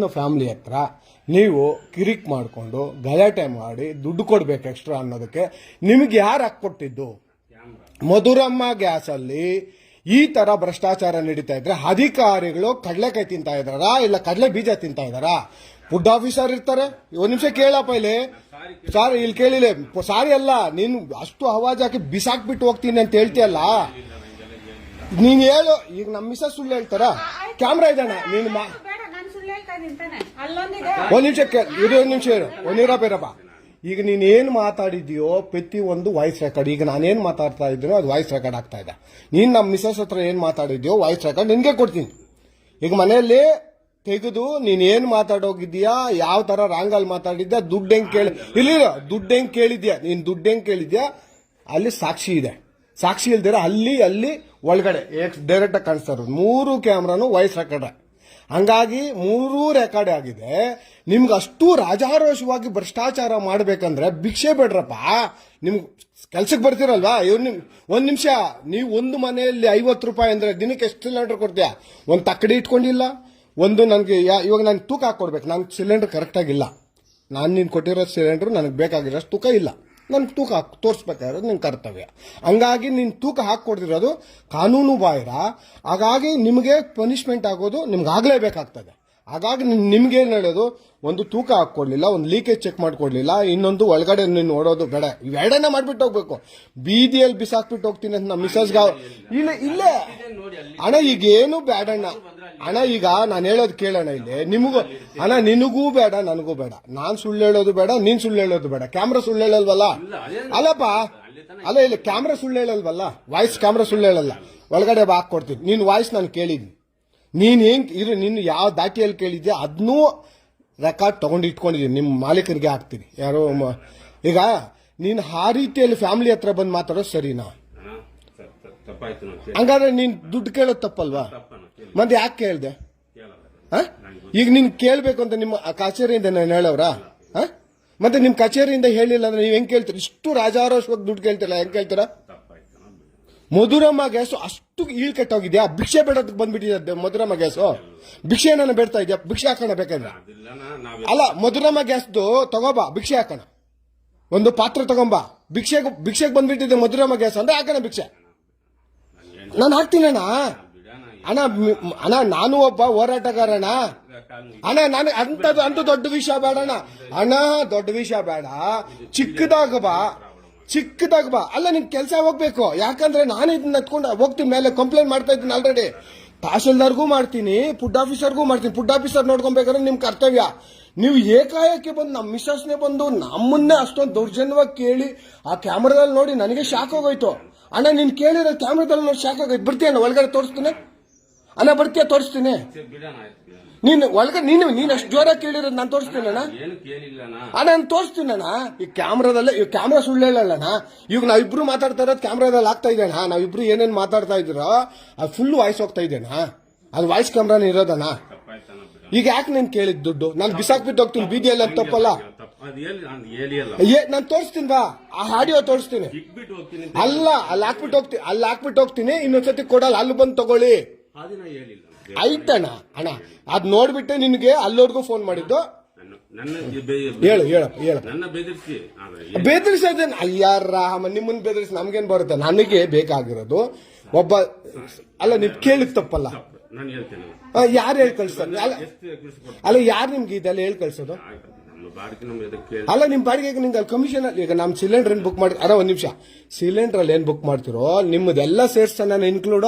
ನನ್ನ ಫ್ಯಾಮಿಲಿ ಹತ್ರ ನೀವು ಕಿರಿಕ್ ಮಾಡಿಕೊಂಡು ಗಲಾಟೆ ಮಾಡಿ ದುಡ್ಡು ಕೊಡ್ಬೇಕು ಎಕ್ಸ್ಟ್ರಾ ಅನ್ನೋದಕ್ಕೆ ನಿಮ್ಗೆ ಯಾರು ಹಾಕ್ಕೊಟ್ಟಿದ್ದು? ಮಧುರಮ್ಮ ಗ್ಯಾಸಲ್ಲಿ ಈ ತರ ಭ್ರಷ್ಟಾಚಾರ ನಡೀತಾ ಇದ್ರೆ ಅಧಿಕಾರಿಗಳು ಕಡಲೆಕಾಯಿ ತಿಂತಾ ಇದಾರಾ ಇಲ್ಲ ಕಡಲೆ ಬೀಜ ತಿಂತಾ ಇದಾರಾ? ಫುಡ್ ಆಫೀಸರ್ ಇರ್ತಾರೆ. ಒಂದ್ ನಿಮಿಷ ಕೇಳಪ್ಪ ಇಲ್ಲಿ. ಸಾರಿ ಇಲ್ಲಿ ಕೇಳಿಲ್ಲ. ಸಾರಿ ಅಲ್ಲ, ನೀನು ಅಷ್ಟು ಅವಾಜ್ ಹಾಕಿ ಬಿಸಾಕ್ಬಿಟ್ಟು ಹೋಗ್ತೀನಿ ಅಂತ ಹೇಳ್ತೀಯಲ್ಲ. ನೀನ್ ಹೇಳು. ಈಗ ನಮ್ಮ ಮಿಸಸ್ ಸುಳ್ಳು ಹೇಳ್ತಾರ? ಕ್ಯಾಮ್ರಾ ಇದಣ್ಣ. ನೀನು ಒಂದ್ ನಿಮಿಷ ಇದು ಒಂದ್ ನಿಮಿಷ ಹೇಳು. ಒಂದಿರಪ್ಪ. ಈಗ ನೀನ್ ಏನ್ ಮಾತಾಡಿದ್ಯೋ ಪ್ರತಿ ಒಂದು ವಾಯ್ಸ್ ರೆಕಾರ್ಡ್. ಈಗ ನಾನೇನ್ ಮಾತಾಡ್ತಾ ಇದ್ದೀನೋ ಅದು ವಾಯ್ಸ್ ರೆಕಾರ್ಡ್ ಆಗ್ತಾ ಇದೆ. ನೀನ್ ನಮ್ಮ ಮಿಸಸ್ ಹತ್ರ ಏನ್ ಮಾತಾಡಿದ್ಯೋ ವಾಯ್ಸ್ ರೆಕಾರ್ಡ್ ನಿನ್ಗೆ ಕೊಡ್ತೀನಿ. ಈಗ ಮನೆಯಲ್ಲಿ ತೆಗೆದು ನೀನ್ ಏನ್ ಮಾತಾಡೋಗಿದ್ಯಾ, ಯಾವ ತರ ರಾಂಗಲ್ ಮಾತಾಡಿದ್ಯಾ, ದುಡ್ಡು ಹೆಂಗ್ ಕೇಳಿ ಇಲ್ಲಿ ದುಡ್ಡು ಹೆಂಗ್ ಕೇಳಿದ್ಯಾ, ನೀನ್ ದುಡ್ಡು ಹೆಂಗ್ ಕೇಳಿದ್ಯಾ ಅಲ್ಲಿ ಸಾಕ್ಷಿ ಇದೆ. ಸಾಕ್ಷಿ ಇಲ್ದಿರ ಅಲ್ಲಿ ಒಳಗಡೆ ಡೈರೆಕ್ಟ್ ಆಗಿ ಕಾಣಿಸ್ತಾ ಇರೋದು 3 ಕ್ಯಾಮ್ರಾನು ವಾಯ್ಸ್ ರೆಕಾರ್ಡ್. ಹಂಗಾಗಿ 3 ರೆಕಾರ್ಡ್ ಆಗಿದೆ. ನಿಮ್ಗೆ ಅಷ್ಟು ರಾಜಾರೋಷವಾಗಿ ಭ್ರಷ್ಟಾಚಾರ ಮಾಡ್ಬೇಕಂದ್ರೆ ಭಿಕ್ಷೆ ಬೇಡ್ರಪ್ಪ. ನಿಮ್ಗೆ ಕೆಲ್ಸಕ್ಕೆ ಬರ್ತಿರಲ್ವಾ? ಒಂದ್ ನಿಮಿಷ, ನೀವು ಒಂದು ಮನೆಯಲ್ಲಿ 50 ರೂಪಾಯಿ ಅಂದ್ರೆ ದಿನಕ್ಕೆ ಎಷ್ಟು ಸಿಲಿಂಡರ್ ಕೊಡ್ತೀಯಾ? ಒಂದ್ ತಕ್ಕಡಿ ಇಟ್ಕೊಂಡಿಲ್ಲ. ಒಂದು ನನಗೆ ಇವಾಗ ನಾನು ತೂಕ ಹಾಕೊಡ್ಬೇಕು. ನನ್ ಸಿಲಿಂಡರ್ ಕರೆಕ್ಟ್ ಆಗಿಲ್ಲ. ನಾನು ನೀನು ಕೊಟ್ಟಿರೋ ಸಿಲಿಂಡರ್ ನನಗೆ ಬೇಕಾಗಿರೋಷ್ಟು ತೂಕ ಇಲ್ಲ. ನನ್ ತೂಕ ತೋರಿಸ್ಬೇಕಾಗಿರೋದು ನಿನ್ ಕರ್ತವ್ಯ. ಹಂಗಾಗಿ ನೀನ್ ತೂಕ ಹಾಕೊಡ್ದಿರೋದು ಕಾನೂನು ಬಾಹಿರ. ಹಾಗಾಗಿ ನಿಮಗೆ ಪನಿಷ್ಮೆಂಟ್ ಆಗೋದು ನಿಮ್ಗೆ ಆಗ್ಲೇಬೇಕಾಗ್ತದೆ. ಹಾಗಾಗಿ ನಿಮ್ಗೇನ್ ಹೇಳೋದು, ಒಂದು ತೂಕ ಹಾಕೊಡ್ಲಿಲ್ಲ, ಒಂದು ಲೀಕೇಜ್ ಚೆಕ್ ಮಾಡ್ಕೊಡ್ಲಿಲ್ಲ, ಇನ್ನೊಂದು ಒಳಗಡೆ ನೀನು ನೋಡೋದು ಬೇಡ, ಇವೆರಡನ್ನ ಮಾಡ್ಬಿಟ್ಟು ಹೋಗ್ಬೇಕು. ಬೀದಿಯಲ್ಲಿ ಬಿಸಾಕ್ಬಿಟ್ಟು ಹೋಗ್ತೀನಿ ಅಂತ ನಮ್ಮ ಮಿಸಸ್ಗ ಇಲ್ಲೇ ಅಣ್ಣ. ಈಗೇನು ಬೇಡಣ್ಣ ಅಣ್ಣ. ಈಗ ನಾನು ಹೇಳೋದು ಕೇಳೋಣ ಇಲ್ಲಿ. ನಿಮಗೂ ಅಣ್ಣ, ನಿನಗೂ ಬೇಡ ನನಗೂ ಬೇಡ. ನಾನ್ ಸುಳ್ಳು ಹೇಳೋದು ಬೇಡ, ನೀನ್ ಸುಳ್ಳು ಹೇಳೋದು ಬೇಡ. ಕ್ಯಾಮ್ರಾ ಸುಳ್ಳು ಹೇಳಲ್ವಲ್ಲ? ಅಲ್ಲಪ್ಪ, ಅಲ್ಲ ಇಲ್ಲ, ಕ್ಯಾಮ್ರಾ ಸುಳ್ಳು ಹೇಳಲ್ವಲ್ಲ? ವಾಯ್ಸ್ ಕ್ಯಾಮ್ರಾ ಸುಳ್ಳು ಹೇಳಲ್ಲ. ಒಳಗಡೆ ಹಾಕೊಡ್ತೀನಿ. ನೀನ್ ವಾಯ್ಸ್ ನಾನು ಕೇಳಿದ್ನಿ. ನೀನ್ ಹೆಂಗ್ ನೀನು ಯಾವ ದಾಟಿಯಲ್ಲಿ ಕೇಳಿದ್ಯಾ ಅದನ್ನೂ ರೆಕಾರ್ಡ್ ತಗೊಂಡು ಇಟ್ಕೊಂಡಿದ್ದೀನಿ. ನಿಮ್ಮ ಮಾಲೀಕರಿಗೆ ಹಾಕ್ತೀನಿ. ಯಾರೋ ಈಗ ನೀನ್ ಆ ರೀತಿಯಲ್ಲಿ ಫ್ಯಾಮಿಲಿ ಹತ್ರ ಬಂದು ಮಾತಾಡೋದು ಸರಿನಾ? ಹಂಗಾದ್ರೆ ನೀನ್ ದುಡ್ಡು ಕೇಳೋದು ತಪ್ಪಲ್ವಾ? ಮತ್ತೆ ಯಾಕೆ ಕೇಳ್ದೆ? ಈಗ ನೀನ್ ಕೇಳ್ಬೇಕು ಅಂತ ನಿಮ್ಮ ಕಚೇರಿಯಿಂದ ನಾನು ಹೇಳವ್ರಾ? ಮತ್ತೆ ನಿಮ್ ಕಚೇರಿಯಿಂದ ಹೇಳಿಲ್ಲ ಅಂದ್ರೆ ನೀವ್ ಹೆಂಗ್ ಕೇಳ್ತೀರ? ಇಷ್ಟು ರಾಜಾರೋಷವಾಗಿ ದುಡ್ಡು ಕೇಳ್ತಿಲ್ಲ, ಹೆಂಗ್ ಕೇಳ್ತೀರಾ? ಮಧುರಮ್ಮ ಗ್ಯಾಸು ಅಷ್ಟು ಕೆಟ್ಟೋಗಿದ್ಯಾ? ಭಿಕ್ಷೆ ಬೇಡೋದಕ್ಕೆ ಬಂದ್ಬಿಟ್ಟಿದ್ದೆ ಮಧುರಮ್ಮ ಗ್ಯಾಸು. ಭಿಕ್ಷೆ ನಾನು ಬೇಡ್ತಾ ಇದ್ಯಾ? ಭಿಕ್ಷೆ ಹಾಕೋಣ ಬೇಕಾದ್ರೆ. ಅಲ್ಲ, ಮಧುರಮ್ಮ ಗ್ಯಾಸ್ದು ತಗೋಬಾ, ಭಿಕ್ಷೆ ಹಾಕೋಣ. ಒಂದು ಪಾತ್ರ ತಗೊಂಬಾ. ಭಿಕ್ಷೆಗೆ ಬಂದ್ಬಿಟ್ಟಿದ್ದೆ ಮಧುರಮ್ಮ ಗ್ಯಾಸ್ ಅಂದ್ರೆ ಹಾಕೋಣ ಭಿಕ್ಷೆ. ನಾನು ಹಾಕ್ತೀನಿ ಅಣ್ಣ. ಅಣ್ಣ ನಾನು ಒಬ್ಬ ಹೋರಾಟಗಾರಣ್ಣ. ಅಣ್ಣ ನಾನು ಅಂತ ದೊಡ್ಡ ವಿಷಯ ಬೇಡಣ್ಣ. ಅಣ್ಣ ದೊಡ್ಡ ವಿಷಯ ಬೇಡ, ಚಿಕ್ಕದಾಗ ಬಾ. ಅಲ್ಲ, ನಿನ್ ಕೆಲಸ ಹೋಗ್ಬೇಕು. ಯಾಕಂದ್ರೆ ನಾನು ಇದನ್ನ ಎತ್ಕೊಂಡು ಹೋಗ್ತೀನಿ ಮೇಲೆ. ಕಂಪ್ಲೇಂಟ್ ಮಾಡ್ತಾ ಇದ್ದೀನಿ ಆಲ್ರೆಡಿ. ತಹಶೀಲ್ದಾರ್ಗೂ ಮಾಡ್ತೀನಿ, ಫುಡ್ ಆಫೀಸರ್ಗೂ ಮಾಡ್ತೀನಿ. ಫುಡ್ ಆಫೀಸರ್ ನೋಡ್ಕೊಬೇಕಾದ್ರೆ ನಿಮ್ ಕರ್ತವ್ಯ. ನೀವು ಏಕಾಏಕಿ ಬಂದು ನಮ್ಮ ಮಿಸಸ್ನೇ ಬಂದು ನಮ್ಮನ್ನೇ ಅಷ್ಟೊಂದು ದೌರ್ಜನ್ಯವಾಗಿ ಕೇಳಿ ಆ ಕ್ಯಾಮ್ರಾದಲ್ಲಿ ನೋಡಿ ನನಗೆ ಶಾಕ್ ಆಗೋಯ್ತು. ಅಣ್ಣ ನೀನ್ ಕೇಳಿರೋ ಕ್ಯಾಮ್ರಾದಲ್ಲಿ ನೋಡಿ ಶಾಕ್ ಆಗೋಯ್ತು. ಬರ್ತೀಯ ಒಳಗಡೆ ತೋರಿಸ್ತೀನಿ ಅಣ್ಣ, ಬರ್ತೀಯ ತೋರಿಸ್ತೀನಿ. ನೀನು ಒಳಗಡೆ ನೀನು ಅಷ್ಟು ಜೋರಾಗಿ ಕೇಳಿರೋದು ನಾನು ತೋರಿಸ್ತೀನಿ ಅಣ್ಣ. ನಾನು ತೋರಿಸ್ತೀನಿ ಅಣ್ಣ. ಈ ಕ್ಯಾಮ್ರಾದಲ್ಲೇ ಈ ಕ್ಯಾಮ್ರಾ ಸುಳ್ಳು ಹೇಳಲ್ಲಣ್ಣ. ಈಗ ನಾವಿಬ್ರು ಮಾತಾಡ್ತಾ ಇರೋದು ಕ್ಯಾಮ್ರಾದಲ್ಲಿ ಆಗ್ತಾ ಇದೆಣ್ಣ. ನಾವಿಬ್ರು ಏನೇನು ಮಾತಾಡ್ತಾ ಇದ್ದೀರೋ ಅದು ಫುಲ್ ವಾಯ್ಸ್ ಹೋಗ್ತಾ ಇದೆಣ್ಣ. ಅದು ವಾಯ್ಸ್ ಕ್ಯಾಮ್ರಾನೇ ಇರೋದಣ್ಣ. ಈಗ ಯಾಕೆ ನೀನ್ ಕೇಳಿದ್ ದುಡ್ಡು? ನಾನು ಬಿಸಾಕ್ಬಿಟ್ಟು ಹೋಗ್ತೀನಿ ಬೀದಿಯಲ್ಲಿ. ಅದು ತಪ್ಪಲ್ಲ. ನಾನು ತೋರಿಸ್ತೀನಿ ಬಾ, ಆ ಆಡಿಯೋ ತೋರಿಸ್ತೀನಿ. ಅಲ್ಲ, ಅಲ್ಲಿ ಹಾಕ್ಬಿಟ್ಟು ಹೋಗ್ತೀನಿ. ಇನ್ನೊಂದ್ಸತಿ ಕೊಡಲ್ಲ, ಅಲ್ಲಿ ಬಂದು ತಗೊಳ್ಳಿ. ಆಯ್ತಣ್ಣ. ಅಣ್ಣ ಅದ್ ನೋಡ್ಬಿಟ್ಟೆ ನಿನ್ಗೆ ಅಲ್ಲೋರ್ಗೂ ಫೋನ್ ಮಾಡಿದ್ದು. ಹೇಳು. ಬೆದರಿಸೋದೇನು? ಅಯ್ಯಾರಾಮ, ನಿಮ್ಮನ್ನ ಬೆದರಿಸಿ ನಮ್ಗೇನ್ ಬರುತ್ತೆ? ನನಗೆ ಬೇಕಾಗಿರೋದು ಒಬ್ಬ. ಅಲ್ಲ, ನೀವ್ ಕೇಳಿದ್ ತಪ್ಪಲ್ಲ. ಯಾರು ಹೇಳಿ ಕಳ್ಸ್ತಾರೆ? ಅಲ್ಲ, ಯಾರು ನಿಮ್ಗೆ ಇದೆಲ್ಲ ಹೇಳಿ ಕಳ್ಸೋದು? ಅಲ್ಲ, ನಿಮ್ ಬಾಡಿಗೆ ನಿಮ್ಗೆ ಅಲ್ಲಿ ಕಮಿಷನ್. ಈಗ ನಮ್ ಸಿಲಿಂಡರ್ ಏನ್ ಬುಕ್ ಮಾಡಿ ಒಂದ್ ನಿಮಿಷ, ಸಿಲಿಂಡರ್ ಅಲ್ಲಿ ಏನ್ ಬುಕ್ ಮಾಡ್ತಿರೋ ನಿಮ್ಮದೆಲ್ಲ ಸೇರ್ಸ್ ನಾನು ಇನ್ಕ್ಲೂಡ್